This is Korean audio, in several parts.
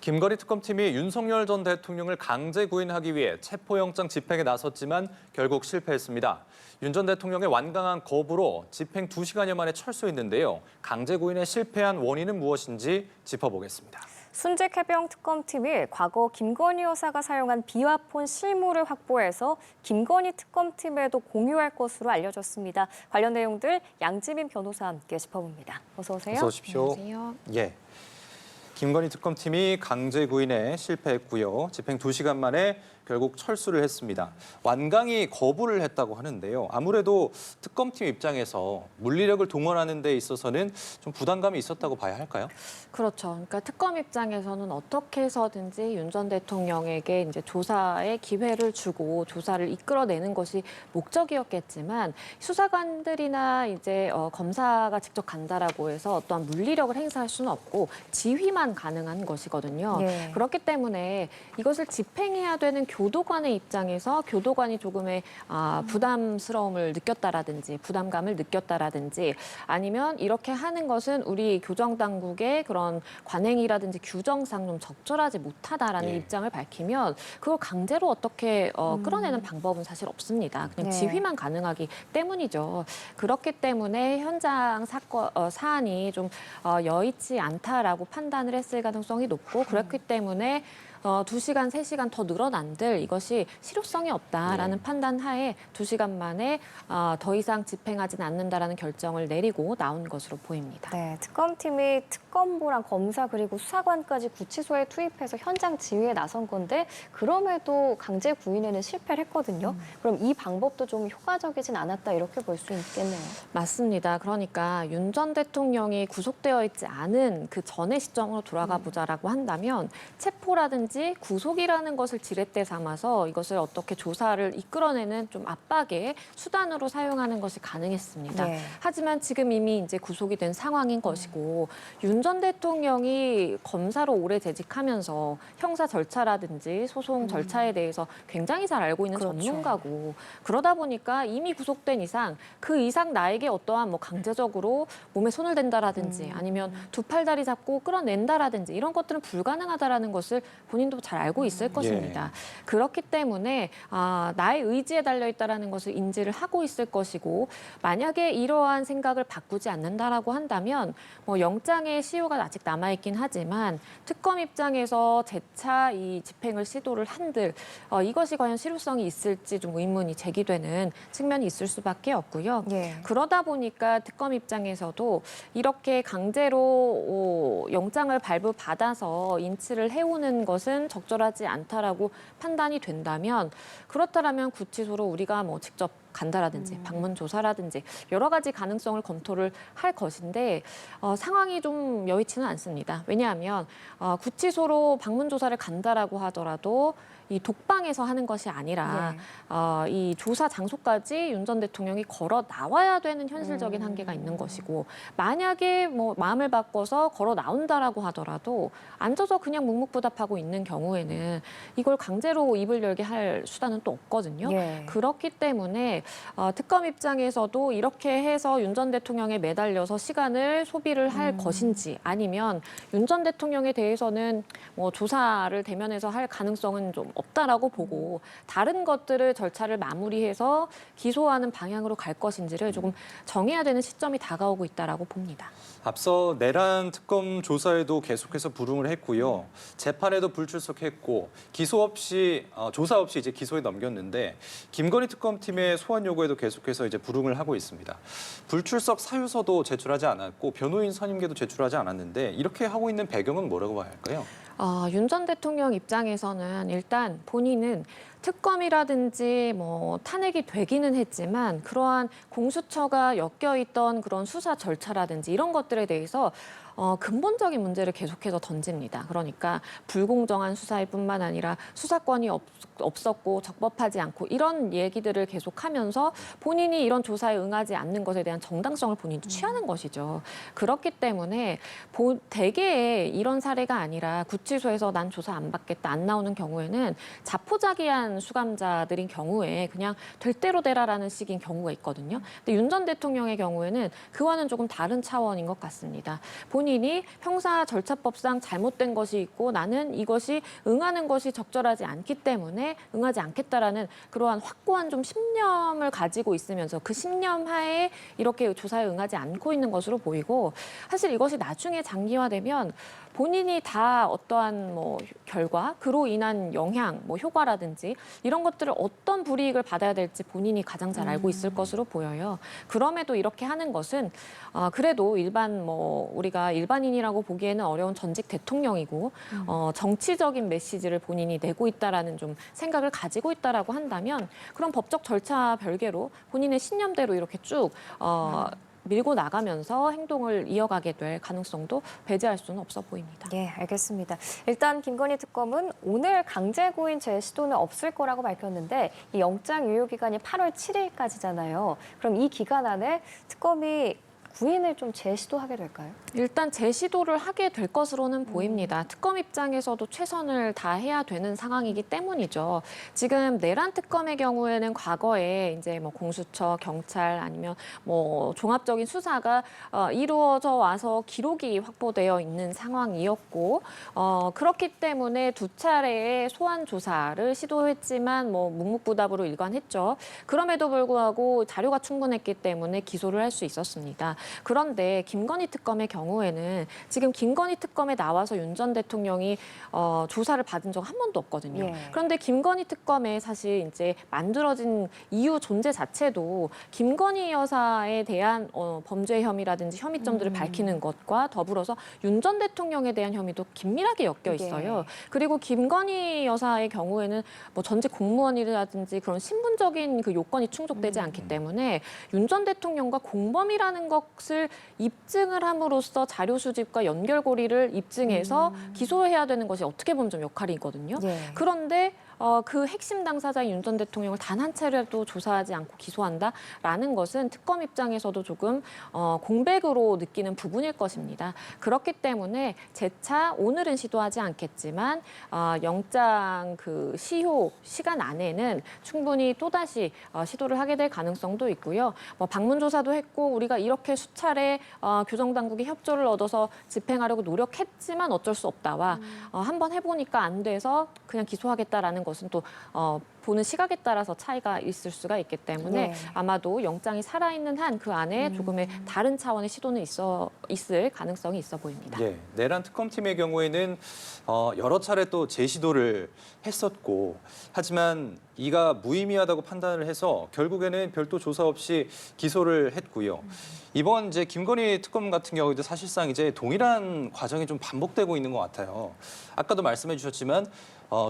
김건희 특검팀이 윤석열 전 대통령을 강제 구인하기 위해 체포영장 집행에 나섰지만 결국 실패했습니다. 윤 전 대통령의 완강한 거부로 집행 2시간여 만에 철수했는데요. 강제 구인에 실패한 원인은 무엇인지 짚어보겠습니다. 순직 해병 특검팀이 과거 김건희 여사가 사용한 비화폰 실물을 확보해서 김건희 특검팀에도 공유할 것으로 알려졌습니다. 관련 내용들 양지민 변호사와 함께 짚어봅니다. 어서 오세요. 어서 오십시오. 안녕하세요. 예. 김건희 특검팀이 강제 구인에 실패했고요. 집행 2시간 만에 결국 철수를 했습니다. 완강히 거부를 했다고 하는데요. 아무래도 특검팀 입장에서 물리력을 동원하는 데 있어서는 좀 부담감이 있었다고 봐야 할까요? 그렇죠. 그러니까 특검 입장에서는 어떻게 해서든지 윤 전 대통령에게 이제 조사의 기회를 주고 조사를 이끌어내는 것이 목적이었겠지만 수사관들이나 이제 검사가 직접 간다라고 해서 어떠한 물리력을 행사할 수는 없고 지휘만 가능한 것이거든요. 네. 그렇기 때문에 이것을 집행해야 되는 교도관의 입장에서 교도관이 조금의 부담스러움을 느꼈다라든지 부담감을 느꼈다라든지 아니면 이렇게 하는 것은 우리 교정당국의 그런 관행이라든지 규정상 좀 적절하지 못하다라는 예. 입장을 밝히면 그걸 강제로 어떻게 끌어내는 방법은 사실 없습니다. 그냥 네. 지휘만 가능하기 때문이죠. 그렇기 때문에 현장 사안이 좀 여의치 않다라고 판단을 했을 가능성이 높고 그렇기 때문에 2시간, 3시간 더 늘어난들 이것이 실효성이 없다라는 판단 하에 2시간 만에 더 이상 집행하지는 않는다라는 결정을 내리고 나온 것으로 보입니다. 네, 특검팀이 특검부랑 검사 그리고 수사관까지 구치소에 투입해서 현장 지휘에 나선 건데 그럼에도 강제 구인에는 실패를 했거든요. 그럼 이 방법도 좀 효과적이진 않았다 이렇게 볼 수 있겠네요. 맞습니다. 그러니까 윤 전 대통령이 구속되어 있지 않은 그 전의 시점으로 돌아가 보자라고 한다면 체포라든지 구속이라는 것을 지렛대 삼아서 이것을 어떻게 조사를 이끌어내는 좀 압박의 수단으로 사용하는 것이 가능했습니다. 네. 하지만 지금 이미 이제 구속이 된 상황인 것이고 윤 전 대통령이 검사로 오래 재직하면서 형사 절차라든지 소송 절차에 대해서 굉장히 잘 알고 있는 그렇죠. 전문가고 그러다 보니까 이미 구속된 이상 그 이상 나에게 어떠한 뭐 강제적으로 몸에 손을 댄다라든지 아니면 두 팔 다리 잡고 끌어낸다라든지 이런 것들은 불가능하다라는 것을 본인도 잘 알고 있을 것입니다. 그렇기 때문에 나의 의지에 달려있다는 것을 인지를 하고 있을 것이고 만약에 이러한 생각을 바꾸지 않는다라고 한다면 뭐 영장의 시효가 아직 남아있긴 하지만 특검 입장에서 재차 이 집행을 시도를 한들 이것이 과연 실효성이 있을지 좀 의문이 제기되는 측면이 있을 수밖에 없고요. 예. 그러다 보니까 특검 입장에서도 이렇게 강제로 영장을 발부받아서 인치를 해오는 것은 적절하지 않다라고 판단이 된다면 그렇다면 구치소로 우리가 뭐 직접 간다라든지 방문 조사라든지 여러 가지 가능성을 검토를 할 것인데 상황이 좀 여의치는 않습니다. 왜냐하면 구치소로 방문 조사를 간다라고 하더라도 이 독방에서 하는 것이 아니라 이 조사 장소까지 윤 전 대통령이 걸어 나와야 되는 현실적인 한계가 있는 것이고 만약에 뭐 마음을 바꿔서 걸어 나온다라고 하더라도 앉아서 그냥 묵묵부답하고 있는 경우에는 이걸 강제로 입을 열게 할 수단은 또 없거든요. 예. 그렇기 때문에 특검 입장에서도 이렇게 해서 윤 전 대통령에 매달려서 시간을 소비를 할 것인지 아니면 윤 전 대통령에 대해서는 뭐 조사를 대면해서 할 가능성은 좀 없다라고 보고 다른 것들을 절차를 마무리해서 기소하는 방향으로 갈 것인지를 조금 정해야 되는 시점이 다가오고 있다라고 봅니다. 앞서 내란 특검 조사에도 계속해서 불응을 했고요. 재판에도 불출석했고 기소 없이 조사 없이 이제 기소에 넘겼는데 김건희 특검팀의 소환 요구에도 계속해서 이제 불응을 하고 있습니다. 불출석 사유서도 제출하지 않았고 변호인 선임계도 제출하지 않았는데 이렇게 하고 있는 배경은 뭐라고 봐야 할까요? 윤 전 대통령 입장에서는 일단 본인은 특검이라든지 뭐 탄핵이 되기는 했지만 그러한 공수처가 엮여 있던 그런 수사 절차라든지 이런 것들에 대해서 근본적인 문제를 계속해서 던집니다. 그러니까 불공정한 수사일 뿐만 아니라 수사권이 없었고 적법하지 않고 이런 얘기들을 계속하면서 본인이 이런 조사에 응하지 않는 것에 대한 정당성을 본인도 취하는 것이죠. 그렇기 때문에 대개의 이런 사례가 아니라 구치소에서 난 조사 안 받겠다 안 나오는 경우에는 자포자기한 무능한 수감자들인 경우에 그냥 될 대로 되라라는 식인 경우가 있거든요. 근데 윤 전 대통령의 경우에는 그와는 조금 다른 차원인 것 같습니다. 본인이 형사 절차법상 잘못된 것이 있고 나는 이것이 응하는 것이 적절하지 않기 때문에 응하지 않겠다라는 그러한 확고한 좀 신념을 가지고 있으면서 그 신념 하에 이렇게 조사에 응하지 않고 있는 것으로 보이고 사실 이것이 나중에 장기화되면 본인이 다 어떠한 뭐 결과, 그로 인한 영향, 뭐 효과라든지 이런 것들을 어떤 불이익을 받아야 될지 본인이 가장 잘 알고 있을 것으로 보여요. 그럼에도 이렇게 하는 것은 그래도 일반 뭐 우리가 일반인이라고 보기에는 어려운 전직 대통령이고 정치적인 메시지를 본인이 내고 있다라는 좀 생각을 가지고 있다라고 한다면 그런 법적 절차 별개로 본인의 신념대로 이렇게 쭉 밀고 나가면서 행동을 이어가게 될 가능성도 배제할 수는 없어 보입니다. 예, 알겠습니다. 일단 김건희 특검은 오늘 강제구인 재시도는 없을 거라고 밝혔는데 이 영장 유효 기간이 8월 7일까지잖아요. 그럼 이 기간 안에 특검이 구인을 좀 재시도하게 될까요? 일단 재시도를 하게 될 것으로는 보입니다. 특검 입장에서도 최선을 다해야 되는 상황이기 때문이죠. 지금 내란 특검의 경우에는 과거에 이제 뭐 공수처, 경찰 아니면 뭐 종합적인 수사가 이루어져 와서 기록이 확보되어 있는 상황이었고 그렇기 때문에 두 차례의 소환 조사를 시도했지만 뭐 묵묵부답으로 일관했죠. 그럼에도 불구하고 자료가 충분했기 때문에 기소를 할 수 있었습니다. 그런데 김건희 특검의 경우에는 지금 김건희 특검에 나와서 윤 전 대통령이 조사를 받은 적 한 번도 없거든요. 예. 그런데 김건희 특검에 사실 이제 만들어진 이유 존재 자체도 김건희 여사에 대한 범죄 혐의라든지 혐의점들을 밝히는 것과 더불어서 윤 전 대통령에 대한 혐의도 긴밀하게 엮여 있어요. 예. 그리고 김건희 여사의 경우에는 뭐 전직 공무원이라든지 그런 신분적인 그 요건이 충족되지 않기 때문에 윤 전 대통령과 공범이라는 것을 입증을 함으로써 자료 수집과 연결고리를 입증해서 기소해야 되는 것이 어떻게 보면 좀 역할이거든요. 예. 그런데 그 핵심 당사자인 윤 전 대통령을 단 한 차례도 조사하지 않고 기소한다라는 것은 특검 입장에서도 조금 공백으로 느끼는 부분일 것입니다. 그렇기 때문에 재차 오늘은 시도하지 않겠지만 영장 그 시효 시간 안에는 충분히 또다시 시도를 하게 될 가능성도 있고요. 뭐 방문 조사도 했고 우리가 이렇게 수차례 교정 당국이 협조를 얻어서 집행하려고 노력했지만 어쩔 수 없다와 한번 해보니까 안 돼서 그냥 기소하겠다라는 것은 또 보는 시각에 따라서 차이가 있을 수가 있기 때문에 네. 아마도 영장이 살아있는 한 그 안에 조금의 다른 차원의 시도는 있을 가능성이 있어 보입니다. 예, 내란 특검팀의 경우에는 여러 차례 또 재시도를 했었고 하지만 이가 무의미하다고 판단을 해서 결국에는 별도 조사 없이 기소를 했고요. 이번 이제 김건희 특검 같은 경우에도 사실상 이제 동일한 과정이 좀 반복되고 있는 것 같아요. 아까도 말씀해 주셨지만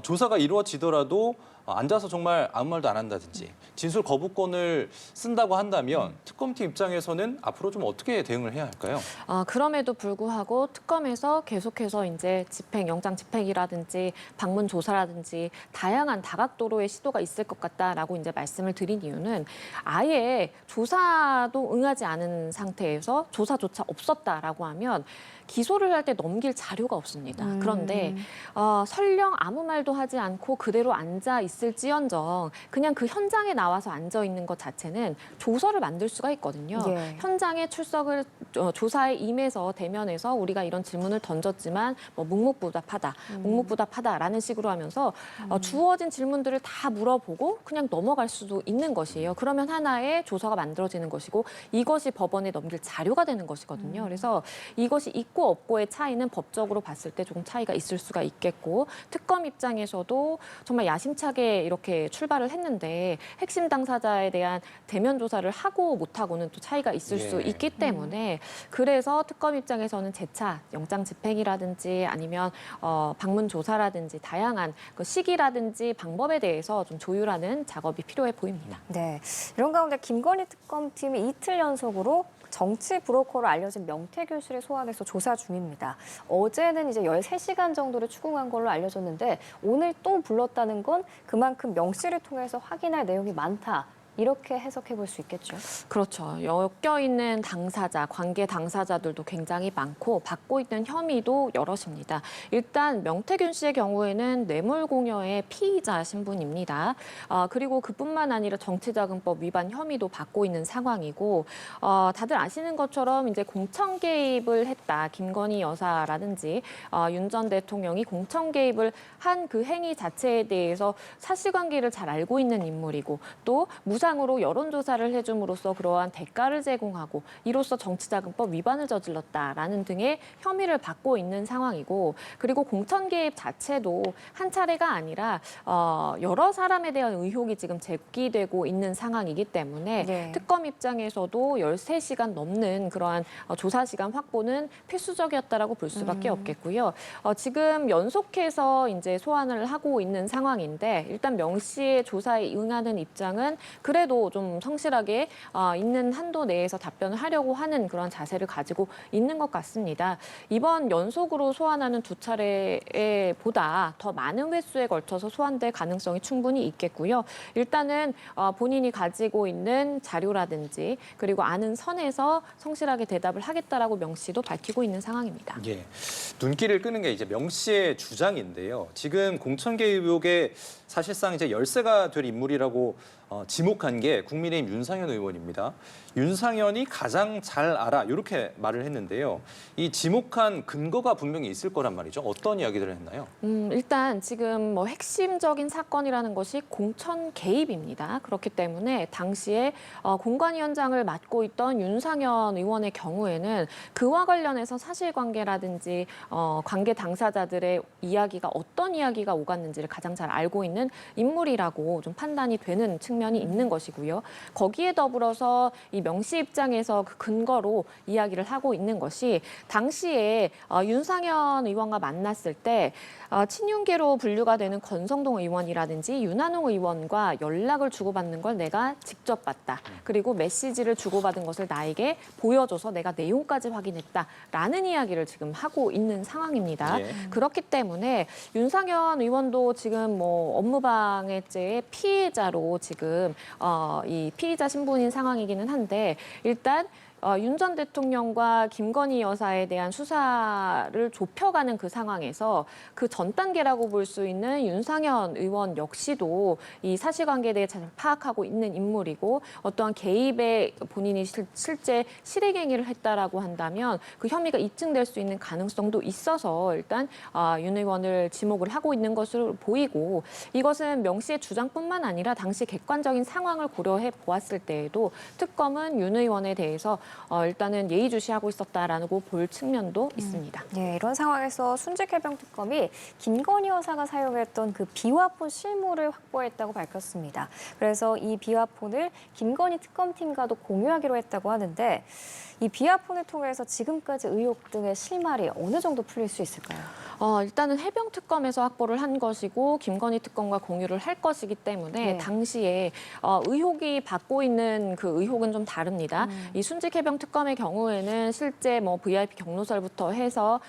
조사가 이루어지더라도 앉아서 정말 아무 말도 안 한다든지 진술 거부권을 쓴다고 한다면 특검팀 입장에서는 앞으로 좀 어떻게 대응을 해야 할까요? 그럼에도 불구하고 특검에서 계속해서 이제 영장 집행이라든지 방문 조사라든지 다양한 다각도로의 시도가 있을 것 같다라고 이제 말씀을 드린 이유는 아예 조사도 응하지 않은 상태에서 조사조차 없었다라고 하면 기소를 할 때 넘길 자료가 없습니다. 그런데 설령 아무 말도 하지 않고 그대로 앉아 있을지언정 그냥 그 현장에 나와서 앉아 있는 것 자체는 조서를 만들 수가 있거든요. 예. 현장에 출석을 조사에 임해서 대면해서 우리가 이런 질문을 던졌지만 뭐 묵묵부답하다라는 식으로 하면서 주어진 질문들을 다 물어보고 그냥 넘어갈 수도 있는 것이에요. 그러면 하나의 조서가 만들어지는 것이고 이것이 법원에 넘길 자료가 되는 것이거든요. 그래서 이것이 있고 없고의 차이는 법적으로 봤을 때 조금 차이가 있을 수가 있겠고 특검 입장에서도 정말 야심차게 이렇게 출발을 했는데 핵심 당사자에 대한 대면 조사를 하고 못하고는 또 차이가 있을 수 있기 때문에 그래서 특검 입장에서는 재차 영장 집행이라든지 아니면 방문 조사라든지 다양한 그 시기라든지 방법에 대해서 좀 조율하는 작업이 필요해 보입니다. 네. 이런 가운데 김건희 특검팀이 이틀 연속으로 정치 브로커로 알려진 명태균 씨를 소환해서 조사 중입니다. 어제는 이제 13시간 정도를 추궁한 걸로 알려졌는데 오늘 또 불렀다는 건 그만큼 명 씨를 통해서 확인할 내용이 많다. 이렇게 해석해 볼 수 있겠죠. 그렇죠. 엮여 있는 당사자, 관계 당사자들도 굉장히 많고 받고 있는 혐의도 여럿입니다. 일단 명태균 씨의 경우에는 뇌물공여의 피의자 신분입니다. 그리고 그뿐만 아니라 정치자금법 위반 혐의도 받고 있는 상황이고, 다들 아시는 것처럼 이제 공천 개입을 했다. 김건희 여사라든지 윤 전 대통령이 공천 개입을 한 그 행위 자체에 대해서 사실관계를 잘 알고 있는 인물이고, 또 무상으로 여론조사를 해줌으로써 그러한 대가를 제공하고 이로써 정치자금법 위반을 저질렀다라는 등의 혐의를 받고 있는 상황이고, 그리고 공천 개입 자체도 한 차례가 아니라 여러 사람에 대한 의혹이 지금 제기되고 있는 상황이기 때문에 네. 특검 입장에서도 13시간 넘는 그러한 조사 시간 확보는 필수적이었다라고 볼 수밖에 없겠고요. 지금 연속해서 이제 소환을 하고 있는 상황인데, 일단 명 씨의 조사에 응하는 입장은 그래도 좀 성실하게 있는 한도 내에서 답변을 하려고 하는 그런 자세를 가지고 있는 것 같습니다. 이번 연속으로 소환하는 두 차례에 보다 더 많은 횟수에 걸쳐서 소환될 가능성이 충분히 있겠고요. 일단은 본인이 가지고 있는 자료라든지 그리고 아는 선에서 성실하게 대답을 하겠다라고 명 씨도 밝히고 있는 상황입니다. 예. 눈길을 끄는 게 이제 명 씨의 주장인데요. 지금 공천 개입 의혹에 사실상 이제 열세가 될 인물이라고 지목한 게 국민의힘 윤상현 의원입니다. 윤상현이 가장 잘 알아 이렇게 말을 했는데요. 이 지목한 근거가 분명히 있을 거란 말이죠. 어떤 이야기들을 했나요? 일단 지금 뭐 핵심적인 사건이라는 것이 공천 개입입니다. 그렇기 때문에 당시에 공관위원장을 맡고 있던 윤상현 의원의 경우에는 그와 관련해서 사실관계라든지 관계 당사자들의 이야기가 어떤 이야기가 오갔는지를 가장 잘 알고 있는 인물이라고 좀 판단이 되는 측면이 있는 것이고요. 거기에 더불어서 이 명 씨 입장에서 그 근거로 이야기를 하고 있는 것이 당시에 윤상현 의원과 만났을 때 친윤계로 분류가 되는 권성동 의원이라든지 윤한홍 의원과 연락을 주고받는 걸 내가 직접 봤다. 그리고 메시지를 주고받은 것을 나에게 보여줘서 내가 내용까지 확인했다라는 이야기를 지금 하고 있는 상황입니다. 예. 그렇기 때문에 윤상현 의원도 지금 뭐 업무방해죄의 피해자로 지금 이 피의자 신분인 상황이기는 한데, 일단 윤 전 대통령과 김건희 여사에 대한 수사를 좁혀가는 그 상황에서 그 전 단계라고 볼 수 있는 윤상현 의원 역시도 이 사실관계에 대해 잘 파악하고 있는 인물이고, 어떠한 개입에 본인이 실제 실행행위를 했다라고 한다면 그 혐의가 입증될 수 있는 가능성도 있어서 일단 윤 의원을 지목을 하고 있는 것으로 보이고, 이것은 명 씨의 주장뿐만 아니라 당시 객관적인 상황을 고려해 보았을 때에도 특검은 윤 의원에 대해서 일단은 예의주시하고 있었다라고 볼 측면도 있습니다. 네, 이런 상황에서 순직해병특검이 김건희 여사가 사용했던 그 비화폰 실물을 확보했다고 밝혔습니다. 그래서 이 비화폰을 김건희 특검팀과도 공유하기로 했다고 하는데, 이 비화폰을 통해서 지금까지 의혹 등의 실마리 어느 정도 풀릴 수 있을까요? 일단은 해병특검에서 확보를 한 것이고 김건희 특검과 공유를 할 것이기 때문에 네. 당시에 의혹이 받고 있는 그 의혹은 좀 다릅니다. 이 순직해병특검의 경우에는 실제 뭐 VIP 경로설부터 해서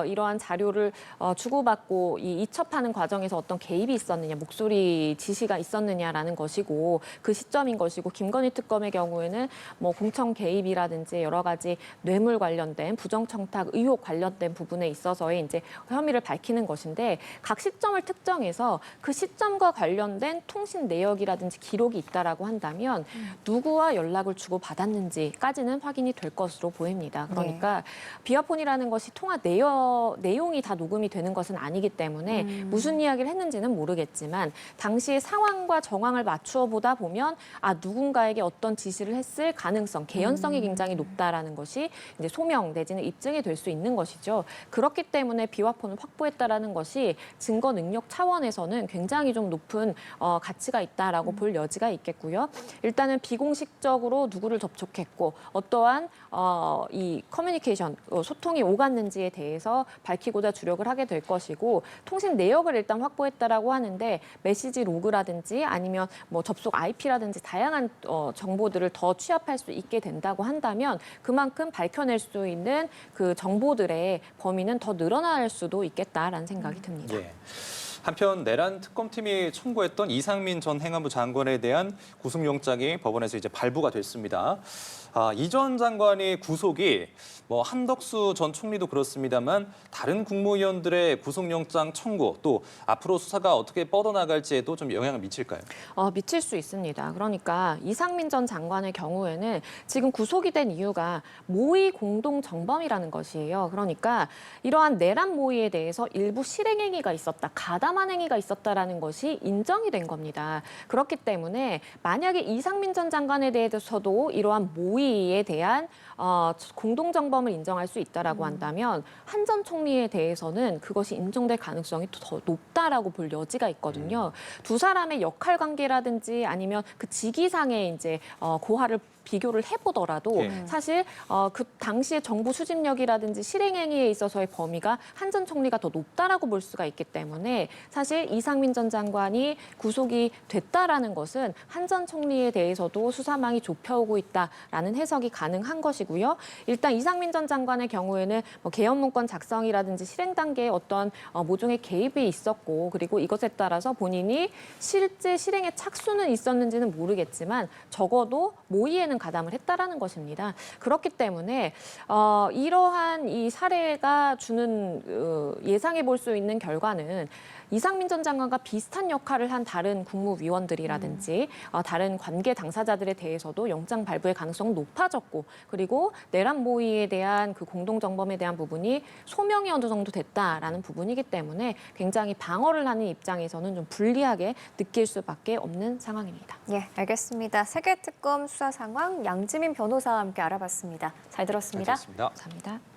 이러한 자료를 주고받고 이 이첩하는 과정에서 어떤 개입이 있었느냐, 목소리 지시가 있었느냐라는 것이고 그 시점인 것이고, 김건희 특검의 경우에는 뭐 공천 개입이라든지 여러 가지 뇌물 관련된 부정청탁 의혹 관련된 부분에 있어서의 이제 혐의를 밝히는 것인데, 각 시점을 특정해서 그 시점과 관련된 통신 내역이라든지 기록이 있다라고 한다면 누구와 연락을 주고 받았는지까지는 확인이 될 것으로 보입니다. 그러니까 비화폰이라는 것이 통화 내용이 다 녹음이 되는 것은 아니기 때문에 무슨 이야기를 했는지는 모르겠지만 당시의 상황과 정황을 맞추어 보다 보면 누군가에게 어떤 지시를 했을 가능성, 개연성이 굉장히 높다라는 것이 이제 소명 내지는 입증이 될 수 있는 것이죠. 그렇기 때문에 비화폰을 확보했다라는 것이 증거 능력 차원에서는 굉장히 좀 높은 가치가 있다라고 볼 여지가 있겠고요. 일단은 비공식적으로 누구를 접촉했고 어떠한 이 커뮤니케이션, 소통이 오갔는지에 대해서 밝히고자 주력을 하게 될 것이고, 통신 내역을 일단 확보했다라고 하는데 메시지 로그라든지 아니면 뭐 접속 IP라든지 다양한 정보들을 더 취합할 수 있게 된다고 한다면 그만큼 밝혀낼 수 있는 그 정보들의 범위는 더 늘어날 수도 있겠다라는 생각이 듭니다. 예. 한편 내란 특검팀이 청구했던 이상민 전 행안부 장관에 대한 구속영장이 법원에서 이제 발부가 됐습니다. 이 전 장관의 구속이 한덕수 전 총리도 그렇습니다만 다른 국무위원들의 구속영장 청구 또 앞으로 수사가 어떻게 뻗어나갈지에도 좀 영향을 미칠까요? 미칠 수 있습니다. 그러니까 이상민 전 장관의 경우에는 지금 구속이 된 이유가 모의 공동 정범이라는 것이에요. 그러니까 이러한 내란 모의에 대해서 일부 실행행위가 있었다, 가담한 행위가 있었다라는 것이 인정이 된 겁니다. 그렇기 때문에 만약에 이상민 전 장관에 대해서도 이러한 모의에 대한 공동 정범을 인정할 수 있다라고 한다면 한 전 총리에 대해서는 그것이 인정될 가능성이 더 높다라고 볼 여지가 있거든요. 두 사람의 역할 관계라든지 아니면 그 직위상의 이제 고하를 비교를 해보더라도 사실 그 당시의 정부 수집력이라든지 실행행위에 있어서의 범위가 한 전 총리가 더 높다라고 볼 수가 있기 때문에 사실 이상민 전 장관이 구속이 됐다라는 것은 한 전 총리에 대해서도 수사망이 좁혀오고 있다라는 해석이 가능한 것이고요. 일단 이상민 전 장관의 경우에는 개헌 문건 작성이라든지 실행 단계에 어떤 모종의 개입이 있었고 그리고 이것에 따라서 본인이 실제 실행에 착수는 있었는지는 모르겠지만 적어도 모의에는 가담을 했다라는 것입니다. 그렇기 때문에 이러한 이 사례가 주는 예상해 볼 수 있는 결과는 이상민 전 장관과 비슷한 역할을 한 다른 국무위원들이라든지 다른 관계 당사자들에 대해서도 영장 발부의 가능성은 높아졌고 그리고 내란 모의에 대한 그 공동정범에 대한 부분이 소명이 어느 정도 됐다라는 부분이기 때문에 굉장히 방어를 하는 입장에서는 좀 불리하게 느낄 수밖에 없는 상황입니다. 예, 알겠습니다. 세계특검 수사 상황 양지민 변호사와 함께 알아봤습니다. 잘 들었습니다. 잘 들었습니다. 감사합니다.